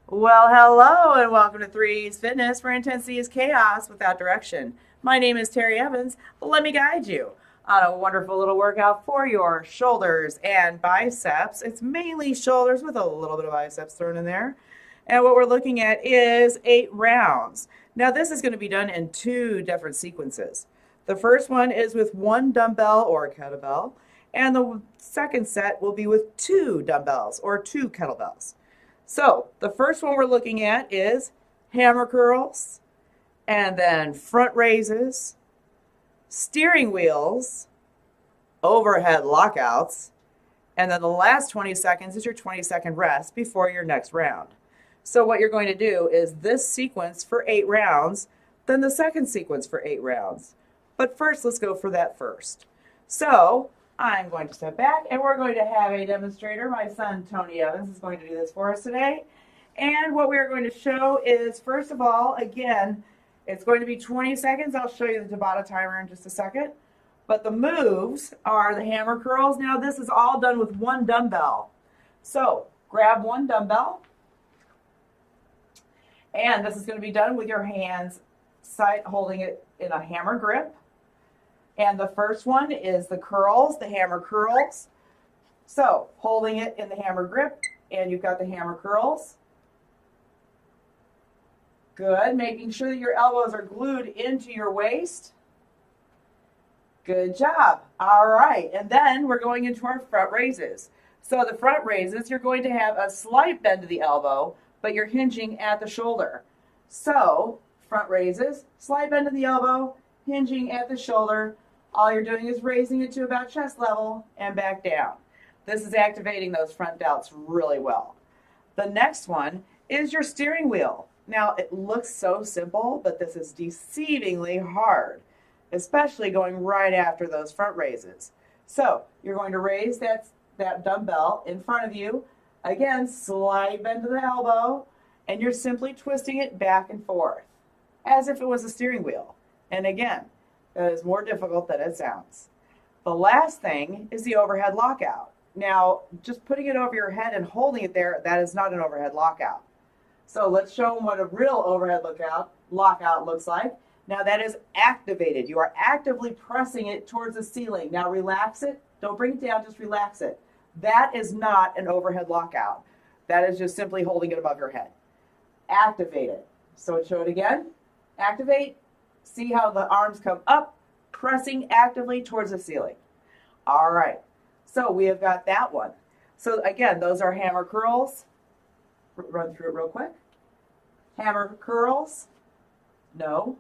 Well, hello and welcome to 3E's Fitness, where intensity is chaos without direction. My name is Terry Evans. Let me guide you on a wonderful little workout for your shoulders and biceps. It's mainly shoulders with a little bit of biceps thrown in there. And what we're looking at is 8 rounds. Now, this is going to be done in 2 different sequences. The first one is with 1 dumbbell or kettlebell, and the second set will be with 2 dumbbells or 2 kettlebells. So the first one we're looking at is hammer curls, and then front raises, steering wheels, overhead lockouts, and then the last 20 seconds is your 20-second rest before your next round. So what you're going to do is this sequence for 8 rounds, then the second sequence for 8 rounds. But first, let's go for that first. So I'm going to step back and we're going to have a demonstrator. My son, Tony Evans, is going to do this for us today. And what we're going to show is, first of all, again, it's going to be 20 seconds. I'll show you the tabata timer in just a second. But the moves are the hammer curls. Now, this is all done with 1 dumbbell. So grab 1 dumbbell. And this is going to be done with your hands holding it in a hammer grip. And the first one is the curls, the hammer curls. So holding it in the hammer grip, and you've got the hammer curls. Good. Making sure that your elbows are glued into your waist. Good job. All right. And then we're going into our front raises. So the front raises, you're going to have a slight bend to the elbow, but you're hinging at the shoulder. So front raises, slight bend to the elbow, hinging at the shoulder. All you're doing is raising it to about chest level and back down. This is activating those front delts really well. The next one is your steering wheel. Now, it looks so simple, but this is deceivingly hard, especially going right after those front raises. So you're going to raise that dumbbell in front of you. Again, slight bend to the elbow, and you're simply twisting it back and forth as if it was a steering wheel. And again, that is more difficult than it sounds. The last thing is the overhead lockout. Now, just putting it over your head and holding it there, that is not an overhead lockout. So let's show them what a real overhead lockout looks like. Now that is activated. You are actively pressing it towards the ceiling. Now relax it. Don't bring it down, just relax it. That is not an overhead lockout. That is just simply holding it above your head. Activate it. So show it again. Activate. See how the arms come up, pressing actively towards the ceiling. All right. So we have got that one. So again, those are hammer curls. Run through it real quick. Hammer curls. No.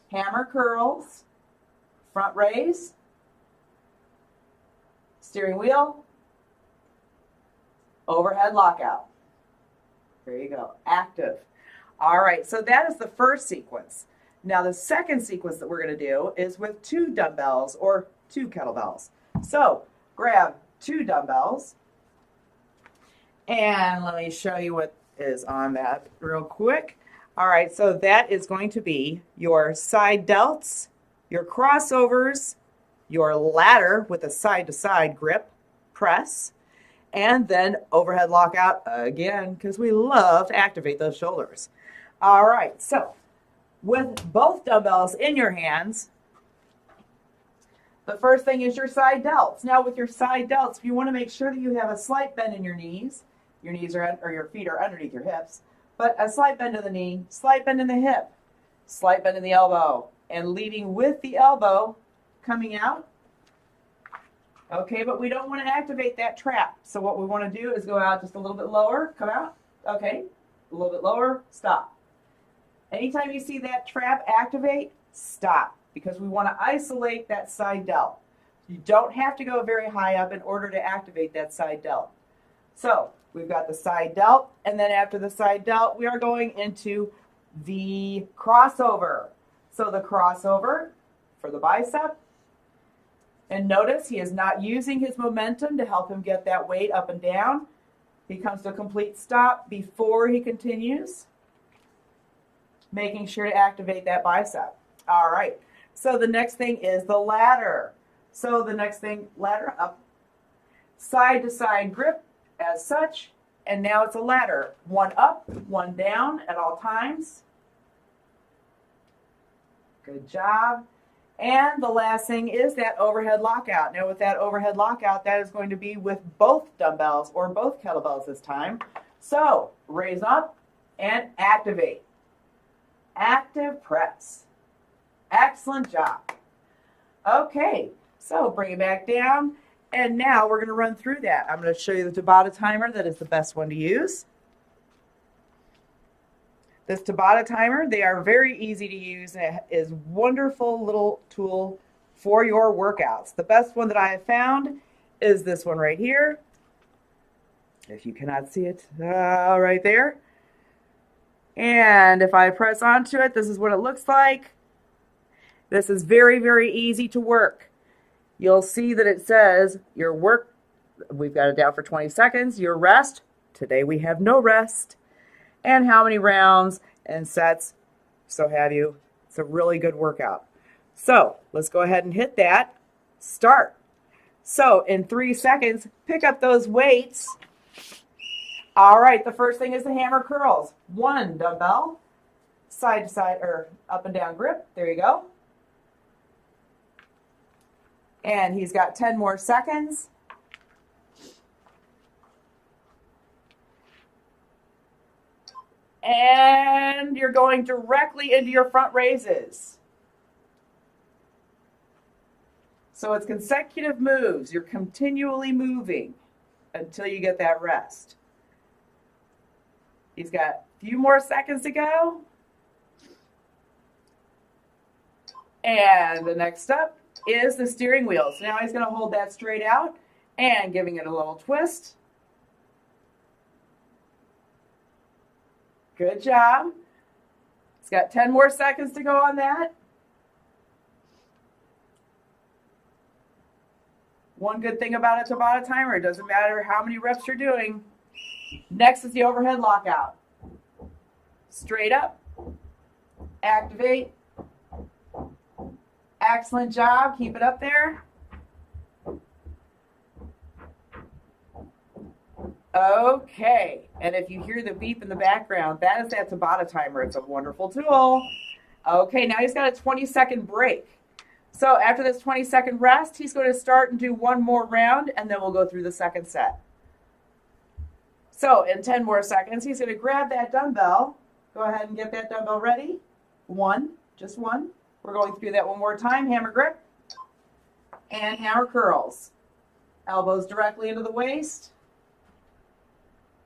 Hammer curls. Front raise. Steering wheel. Overhead lockout. There you go. Active. All right, so that is the first sequence. Now the second sequence that we're going to do is with 2 dumbbells or 2 kettlebells. So grab 2 dumbbells, and let me show you what is on that real quick. All right, so that is going to be your side delts, your crossovers, your ladder with a side-to-side grip, press, and then overhead lockout again, because we love to activate those shoulders. All right, so with both dumbbells in your hands, the first thing is your side delts. Now with your side delts, you want to make sure that you have a slight bend in your knees. Your knees are, or your feet are underneath your hips, but a slight bend in the knee, slight bend in the hip, slight bend in the elbow, and leading with the elbow coming out. Okay, but we don't want to activate that trap. So what we want to do is go out just a little bit lower, come out. Okay, a little bit lower, stop. Anytime you see that trap activate, stop, because we want to isolate that side delt. You don't have to go very high up in order to activate that side delt. So we've got the side delt, and then after the side delt, we are going into the crossover. So the crossover for the bicep. And notice he is not using his momentum to help him get that weight up and down. He comes to a complete stop before he continues, making sure to activate that bicep. All right. So the next thing is the ladder. So the next thing, ladder up, side to side grip as such, And now it's a ladder. One up, one down at all times. Good job. And the last thing is that overhead lockout. Now with that overhead lockout, that is going to be with both dumbbells or both kettlebells this time. So raise up and activate. Active press. Excellent job. Okay, so bring it back down. And now we're going to run through that. I'm going to show you the Tabata timer. That is the best one to use. This Tabata timer, they are very easy to use. And it is a wonderful little tool for your workouts. The best one that I have found is this one right here. If you cannot see it, right there. And if I press onto it, this is what it looks like. This is very, very easy to work. You'll see that it says your work, we've got it down for 20 seconds, your rest, today we have no rest, and how many rounds and sets, so have you. It's a really good workout. So let's go ahead and hit that. Start. So in 3 seconds, pick up those weights. All right, the first thing is the hammer curls. 1 dumbbell, side to side, or up and down grip. There you go. And he's got 10 more seconds. And you're going directly into your front raises. So it's consecutive moves. You're continually moving until you get that rest. He's got a few more seconds to go. And the next up is the steering wheel. So now he's going to hold that straight out and giving it a little twist. Good job. He's got 10 more seconds to go on that. One good thing about a Tabata timer, it doesn't matter how many reps you're doing. Next is the overhead lockout. Straight up. Activate. Excellent job. Keep it up there. Okay. And if you hear the beep in the background, that is that Tabata timer. It's a wonderful tool. Okay, now he's got a 20-second break. So after this 20-second rest, he's going to start and do one more round, and then we'll go through the second set. So in 10 more seconds, he's going to grab that dumbbell. Go ahead and get that dumbbell ready. 1, just 1. We're going through that one more time. Hammer grip and hammer curls. Elbows directly into the waist.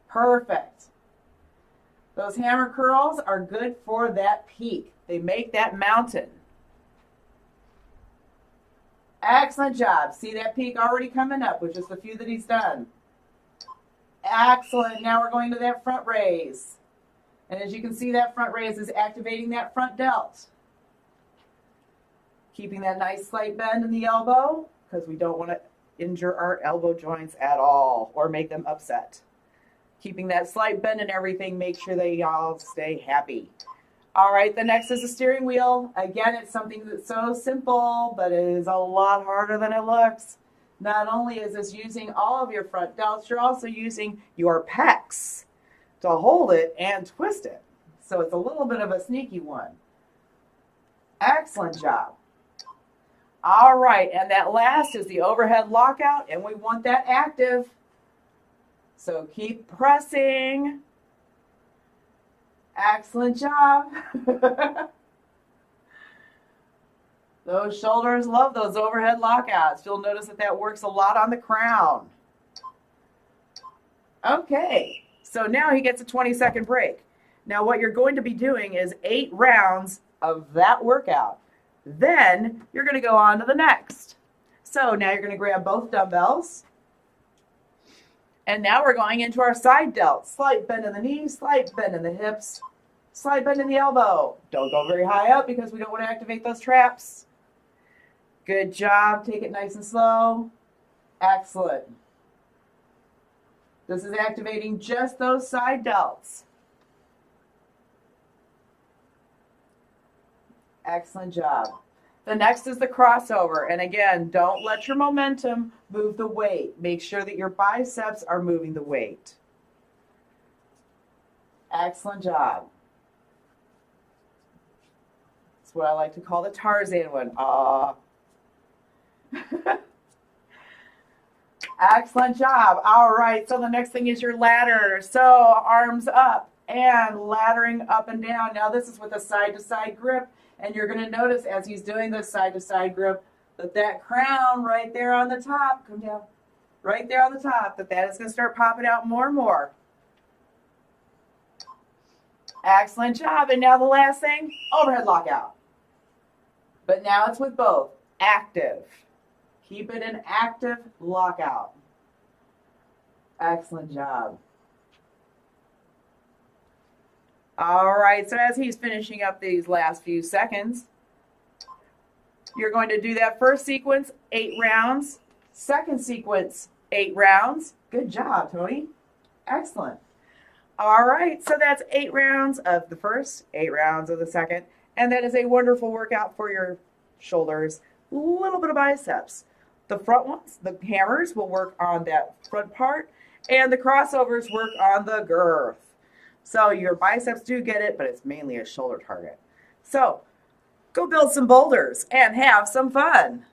Perfect. Those hammer curls are good for that peak. They make that mountain. Excellent job. See that peak already coming up with just a few that he's done. Excellent. Now we're going to that front raise. And as you can see, that front raise is activating that front delt. Keeping that nice slight bend in the elbow because we don't want to injure our elbow joints at all or make them upset. Keeping that slight bend and everything, make sure they all stay happy. All right, the next is the steering wheel. Again, it's something that's so simple, but it is a lot harder than it looks. Not only is this using all of your front delts, you're also using your pecs to hold it and twist it. So it's a little bit of a sneaky one. Excellent job. All right, and that last is the overhead lockout, and we want that active. So keep pressing. Excellent job. Those shoulders love those overhead lockouts. You'll notice that that works a lot on the crown. Okay, so now he gets a 20-second break. Now what you're going to be doing is 8 rounds of that workout. Then you're going to go on to the next. So now you're going to grab both dumbbells. And now we're going into our side delt. Slight bend in the knees, slight bend in the hips, slight bend in the elbow. Don't go very high up because we don't want to activate those traps. Good job. Take it nice and slow. Excellent. This is activating just those side delts. Excellent job. The next is the crossover. And again, don't let your momentum move the weight. Make sure that your biceps are moving the weight. Excellent job. That's what I like to call the Tarzan one. Excellent job. All right, so the next thing is your ladder. So arms up and laddering up and down. Now this is with a side-to-side grip, and you're going to notice as he's doing this side-to-side grip that crown right there on the top, come down, right there on the top, that is going to start popping out more and more. Excellent job. And now the last thing, overhead lockout. But now it's with both. Active. Keep it an active lockout. Excellent job. All right, so as he's finishing up these last few seconds, you're going to do that first sequence, 8 rounds. Second sequence, 8 rounds. Good job, Tony. Excellent. All right, so that's 8 rounds of the first, 8 rounds of the second, and that is a wonderful workout for your shoulders, a little bit of biceps. The front ones, the hammers, will work on that front part, and the crossovers work on the girth. So your biceps do get it, but it's mainly a shoulder target. So go build some boulders and have some fun.